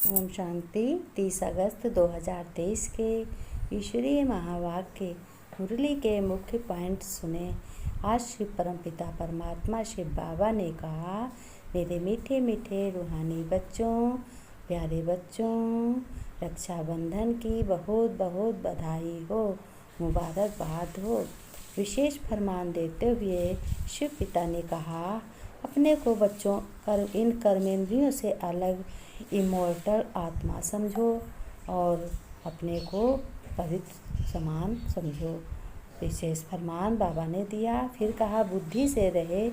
ओम शांति। 30 अगस्त 2023 के ईश्वरीय महावाक्य मुरली के मुख्य पॉइंट सुने। आज शिव परमपिता परमात्मा शिव बाबा ने कहा, मेरे मीठे मीठे रूहानी बच्चों, प्यारे बच्चों, रक्षाबंधन की बहुत बहुत बधाई हो, मुबारकबाद हो। विशेष फरमान देते हुए शिव पिता ने कहा, अपने को बच्चों इन कर्मेंद्रियों से अलग इमोर्टल आत्मा समझो और अपने को पवित्र समान समझो। विशेष फरमान बाबा ने दिया। फिर कहा, बुद्धि से रहे,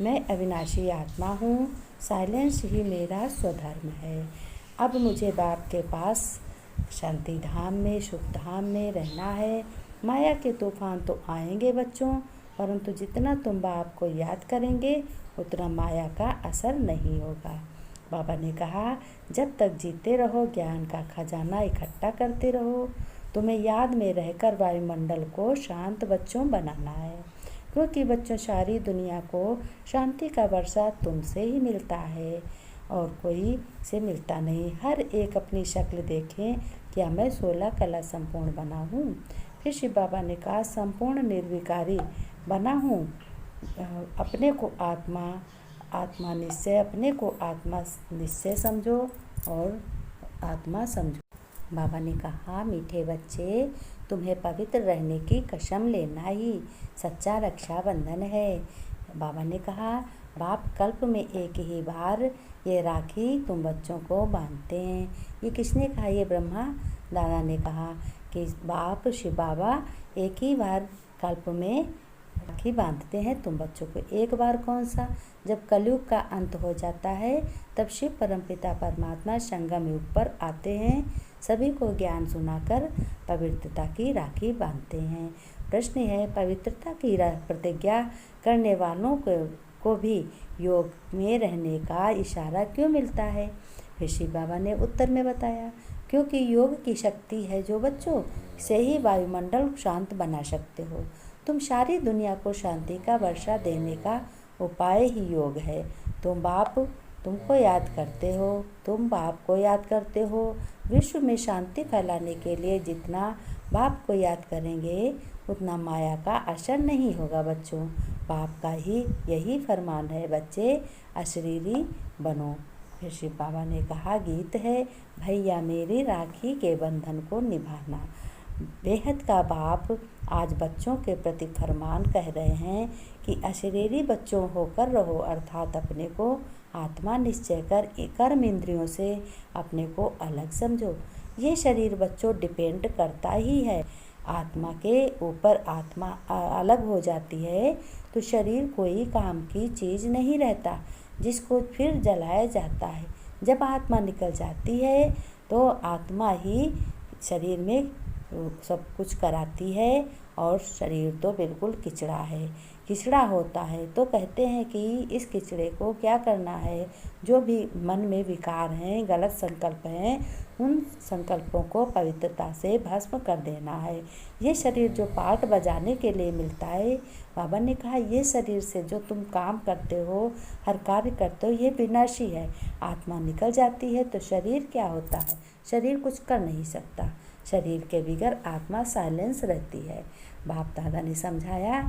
मैं अविनाशी आत्मा हूँ, साइलेंस ही मेरा स्वधर्म है। अब मुझे बाप के पास शांति धाम में, सुख धाम में रहना है। माया के तूफान तो आएंगे बच्चों, परंतु जितना तुम बाप को याद करेंगे उतना माया का असर नहीं होगा। बाबा ने कहा, जब तक जीते रहो ज्ञान का खजाना इकट्ठा करते रहो। तुम्हें याद में रहकर वायुमंडल को शांत बच्चों बनाना है, क्योंकि बच्चों सारी दुनिया को शांति का वर्षा तुमसे ही मिलता है और कोई से मिलता नहीं। हर एक अपनी शक्ल देखें, क्या मैं 16 कला संपूर्ण बना हूँ। फिर शिव बाबा ने कहा, संपूर्ण निर्विकारी बना हूँ। अपने को आत्मा निश्चय, अपने को आत्मा निश्चय समझो और आत्मा समझो। बाबा ने कहा, मीठे बच्चे, तुम्हें पवित्र रहने की कसम लेना ही सच्चा रक्षाबंधन है। बाबा ने कहा, बाप कल्प में एक ही बार ये राखी तुम बच्चों को बांधते हैं। ये किसने कहा? ये ब्रह्मा दादा ने कहा कि बाप शिव बाबा एक ही बार कल्प में राखी बांधते हैं तुम बच्चों को। एक बार कौन सा? जब कलयुग का अंत हो जाता है तब शिव परमपिता परमात्मा संगम युग पर आते हैं, सभी को ज्ञान सुनाकर पवित्रता की राखी बांधते हैं। प्रश्न है, पवित्रता की प्रतिज्ञा करने वालों को भी योग में रहने का इशारा क्यों मिलता है? फिर शिव बाबा ने उत्तर में बताया, क्योंकि योग की शक्ति है जो बच्चों से ही वायुमंडल शांत बना सकते हो। तुम सारी दुनिया को शांति का वर्षा देने का उपाय ही योग है। तुम बाप तुमको याद करते हो, तुम बाप को याद करते हो। विश्व में शांति फैलाने के लिए जितना बाप को याद करेंगे उतना माया का असर नहीं होगा बच्चों। बाप का ही यही फरमान है, बच्चे अशरीरी बनो। फिर शिव बाबा ने कहा, गीत है, भैया मेरी राखी के बंधन को निभाना। बेहद का बाप आज बच्चों के प्रति फरमान कह रहे हैं कि अशरीरी बच्चों होकर रहो, अर्थात अपने को आत्मा निश्चय कर कर्म इंद्रियों से अपने को अलग समझो। ये शरीर बच्चों डिपेंड करता ही है। आत्मा के ऊपर आत्मा अलग हो जाती है तो शरीर कोई काम की चीज़ नहीं रहता, जिसको फिर जलाया जाता है। जब आत्मा निकल जाती है तो आत्मा ही शरीर में सब कुछ कराती है और शरीर तो बिल्कुल किचड़ा है, किचड़ा होता है। तो कहते हैं कि इस किचड़े को क्या करना है, जो भी मन में विकार हैं, गलत संकल्प हैं, उन संकल्पों को पवित्रता से भस्म कर देना है। ये शरीर जो पाठ बजाने के लिए मिलता है, बाबा ने कहा, ये शरीर से जो तुम काम करते हो, हर कार्य करते हो, ये विनाशी है। आत्मा निकल जाती है तो शरीर क्या होता है? शरीर कुछ कर नहीं सकता। शरीर के बगैर आत्मा साइलेंस रहती है। बाप दादा ने समझाया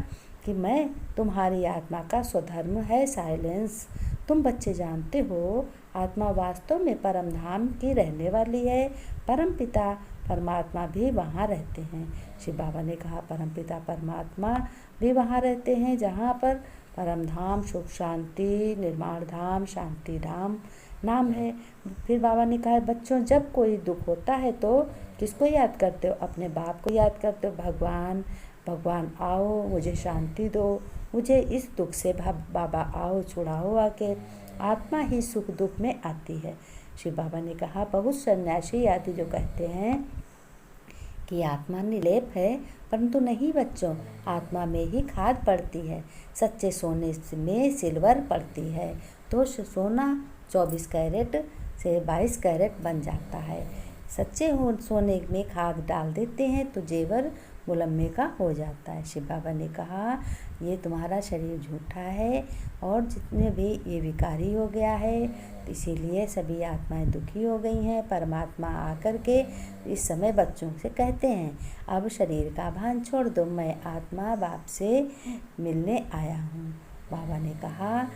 कि मैं तुम्हारी आत्मा का स्वधर्म है साइलेंस। तुम बच्चे जानते हो, आत्मा वास्तव में परम धाम की रहने वाली है। परम पिता परमात्मा भी वहाँ रहते हैं। शिव बाबा ने कहा, परम पिता परमात्मा भी वहाँ रहते हैं जहाँ पर परम धाम, सुख शांति, निर्माण धाम, शांति धाम नाम है। फिर बाबा ने कहा, बच्चों जब कोई दुख होता है तो किसको याद करते हो? अपने बाप को याद करते हो। भगवान भगवान आओ, मुझे शांति दो, मुझे इस दुख से बाबा आओ, छुड़ाओ आके। आत्मा ही सुख दुख में आती है। शिव बाबा ने कहा, बहुत सन्यासी आदि जो कहते हैं कि आत्मा निर्लेप है, परंतु नहीं बच्चों, आत्मा में ही खाद पड़ती है। सच्चे सोने में सिल्वर पड़ती है तो सोना 24 कैरेट से 22 कैरेट बन जाता है। सच्चे सोने में खाद डाल देते हैं तो जेवर मुलम्मे का हो जाता है। शिव बाबा ने कहा ये तुम्हारा शरीर झूठा है और जितने भी ये विकारी हो गया है, इसीलिए सभी आत्माएं दुखी हो गई हैं। परमात्मा आकर के इस समय बच्चों से कहते हैं अब शरीर का भान छोड़ दो, मैं आत्मा बाप से मिलने आया हूँ। बाबा ने कहा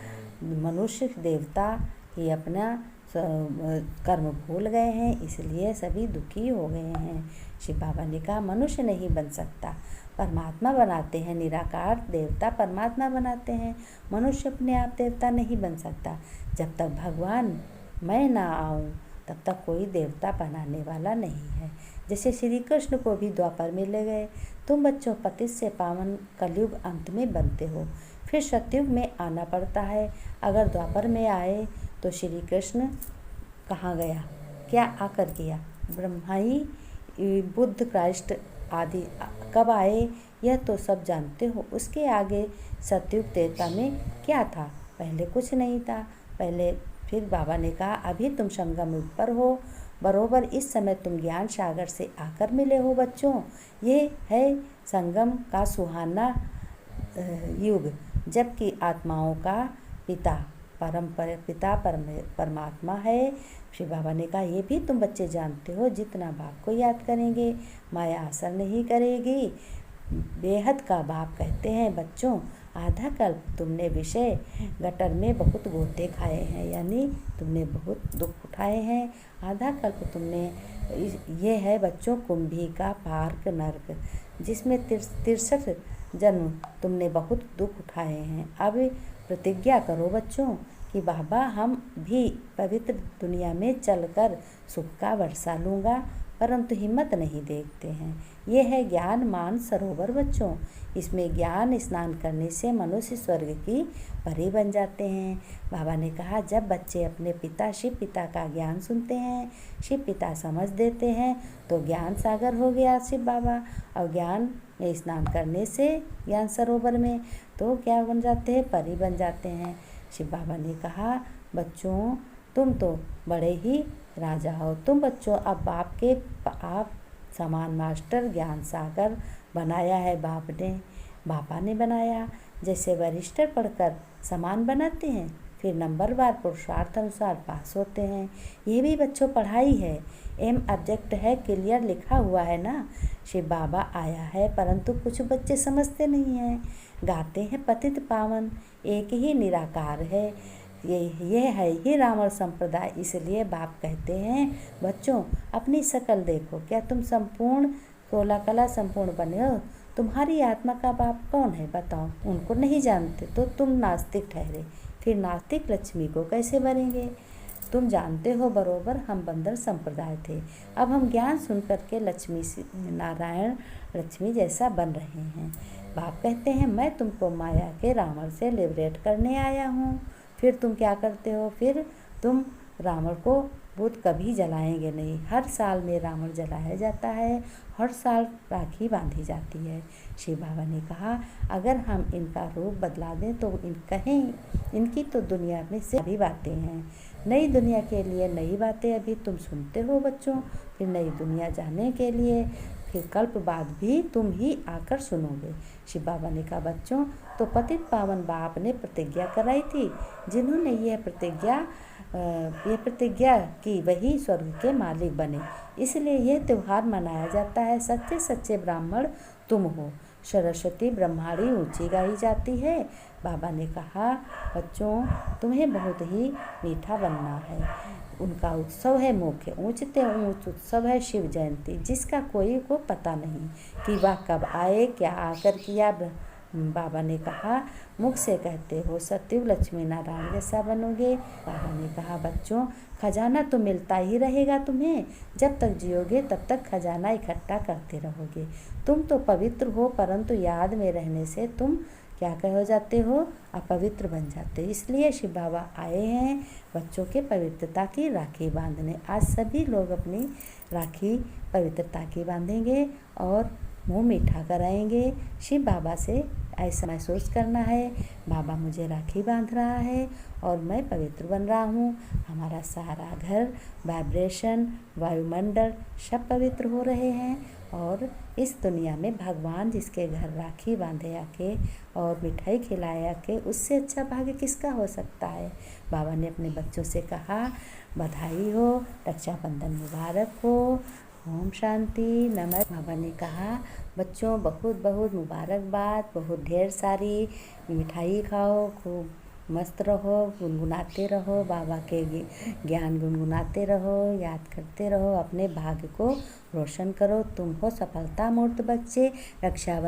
मनुष्य देवता ये अपना कर्म भूल गए हैं, इसलिए सभी दुखी हो गए हैं। शिव बाबा ने कहा मनुष्य नहीं बन सकता, परमात्मा बनाते हैं। निराकार देवता परमात्मा बनाते हैं, मनुष्य अपने आप देवता नहीं बन सकता। जब तक भगवान मैं ना आऊँ तब तक कोई देवता बनाने वाला नहीं है। जैसे श्री कृष्ण को भी द्वापर में ले गए। तुम बच्चों पतित से पावन कलयुग अंत में बनते हो, फिर सतयुग में आना पड़ता है। अगर द्वापर में आए तो श्री कृष्ण कहाँ गया, क्या आकर किया? ब्रह्मा ही, बुद्ध, क्राइस्ट आदि कब आए यह तो सब जानते हो। उसके आगे सतयुग त्रेता में क्या था? पहले कुछ नहीं था। पहले फिर बाबा ने कहा अभी तुम संगम युग पर हो, बरोबर इस समय तुम ज्ञान सागर से आकर मिले हो। बच्चों ये है संगम का सुहाना युग, जबकि आत्माओं का पिता परमात्मा है। शिव बाबा ने कहा ये भी तुम बच्चे जानते हो, जितना बाप को याद करेंगे माया असर नहीं करेगी। बेहद का बाप कहते हैं बच्चों आधा कल्प तुमने विषय गटर में बहुत गोते खाए हैं, यानी तुमने बहुत दुख उठाए हैं। आधा कल्प तुमने ये है बच्चों कुंभी का पार्क नर्क, जिसमें 63 जन्म तुमने बहुत दुख उठाए हैं। अब प्रतिज्ञा करो बच्चों कि बाबा हम भी पवित्र दुनिया में चलकर सुख का वर्षा लूँगा, परंतु हिम्मत नहीं देखते हैं। ये है ज्ञान मान सरोवर बच्चों, इसमें ज्ञान स्नान करने से मनुष्य स्वर्ग की परी बन जाते हैं। बाबा ने कहा जब बच्चे अपने पिता शिव पिता का ज्ञान सुनते हैं, शिव पिता समझ देते हैं, तो ज्ञान सागर हो गया शिव बाबा। और ज्ञान में स्नान करने से ज्ञान सरोवर में तो क्या बन जाते हैं? परी बन जाते हैं। शिव बाबा ने कहा बच्चों तुम तो बड़े ही राजा हो। तुम बच्चों अब बाप के आप समान मास्टर ज्ञान सागर बनाया है बापा ने बनाया। जैसे वरिष्ठ पढ़कर समान बनाते हैं, फिर नंबरवार पुरुषार्थ अनुसार पास होते हैं। ये भी बच्चों पढ़ाई है। एम ऑब्जेक्ट है क्लियर लिखा हुआ है ना। शिव बाबा आया है, परंतु कुछ बच्चे समझते नहीं हैं। गाते हैं पतित पावन एक ही निराकार है, ये है ही रावण संप्रदाय। इसलिए बाप कहते हैं बच्चों अपनी शकल देखो, क्या तुम संपूर्ण 16 कला संपूर्ण बने हो? तुम्हारी आत्मा का बाप कौन है बताओ? उनको नहीं जानते तो तुम नास्तिक ठहरे, फिर नास्तिक लक्ष्मी को कैसे बनेंगे? तुम जानते हो बरोबर हम बंदर संप्रदाय थे, अब हम ज्ञान सुन करके लक्ष्मी नारायण लक्ष्मी जैसा बन रहे हैं। बाप कहते हैं मैं तुमको माया के रावण से लिबरेट करने आया हूँ। फिर तुम क्या करते हो? फिर तुम रावण को बुत कभी जलाएंगे नहीं। हर साल में रावण जलाया जाता है, हर साल राखी बांधी जाती है। शिव बाबा ने कहा अगर हम इनका रूप बदला दें तो इनकी तो दुनिया में से भी बातें हैं। नई दुनिया के लिए नई बातें अभी तुम सुनते हो बच्चों, फिर नई दुनिया जाने के लिए फिर कल्प बाद भी तुम ही आकर सुनोगे। शिव बाबा ने कहा बच्चों तो पतित पावन बाप ने प्रतिज्ञा कराई थी, जिन्होंने यह प्रतिज्ञा की वही स्वर्ग के मालिक बने, इसलिए यह त्यौहार मनाया जाता है। सच्चे सच्चे ब्राह्मण तुम हो। सरस्वती ब्रह्माणी ऊंची गाई जाती है। बाबा ने कहा बच्चों तुम्हें बहुत ही मीठा बनना है। उनका उत्सव है मुख्य ऊंचते ऊंच उत्सव है शिव जयंती, जिसका कोई को पता नहीं कि वह कब आए, क्या आकर किया। बाबा ने कहा मुख से कहते हो सत्यु लक्ष्मी नारायण जैसा बनोगे। बाबा ने कहा बच्चों खजाना तो मिलता ही रहेगा तुम्हें, जब तक जियोगे तब तक खजाना इकट्ठा करते रहोगे। तुम तो पवित्र हो, परंतु याद में रहने से तुम क्या हो जाते हो? अपवित्र बन जाते हो। इसलिए शिव बाबा आए हैं बच्चों के पवित्रता की राखी बांधने। आज सभी लोग अपनी राखी पवित्रता की बांधेंगे और मुँह मीठा कराएंगे। शिव बाबा से ऐसा महसूस करना है बाबा मुझे राखी बांध रहा है और मैं पवित्र बन रहा हूँ। हमारा सारा घर, वाइब्रेशन, वायुमंडल सब पवित्र हो रहे हैं और इस दुनिया में भगवान जिसके घर राखी बांधे आके और मिठाई खिलाए आके, उससे अच्छा भाग्य किसका हो सकता है। बाबा ने अपने बच्चों से कहा, बधाई हो, रक्षाबंधन मुबारक हो, ओम शांति नमः। बाबा ने कहा, बच्चों बहुत बहुत मुबारकबाद, बहुत ढेर सारी मिठाई खाओ, खूब मस्त रहो, गुनगुनाते रहो, बाबा के ज्ञान गुनगुनाते रहो, याद करते रहो, अपने भाग्य को रोशन करो। तुम हो सफलता मूर्त बच्चे। रक्षाबंधन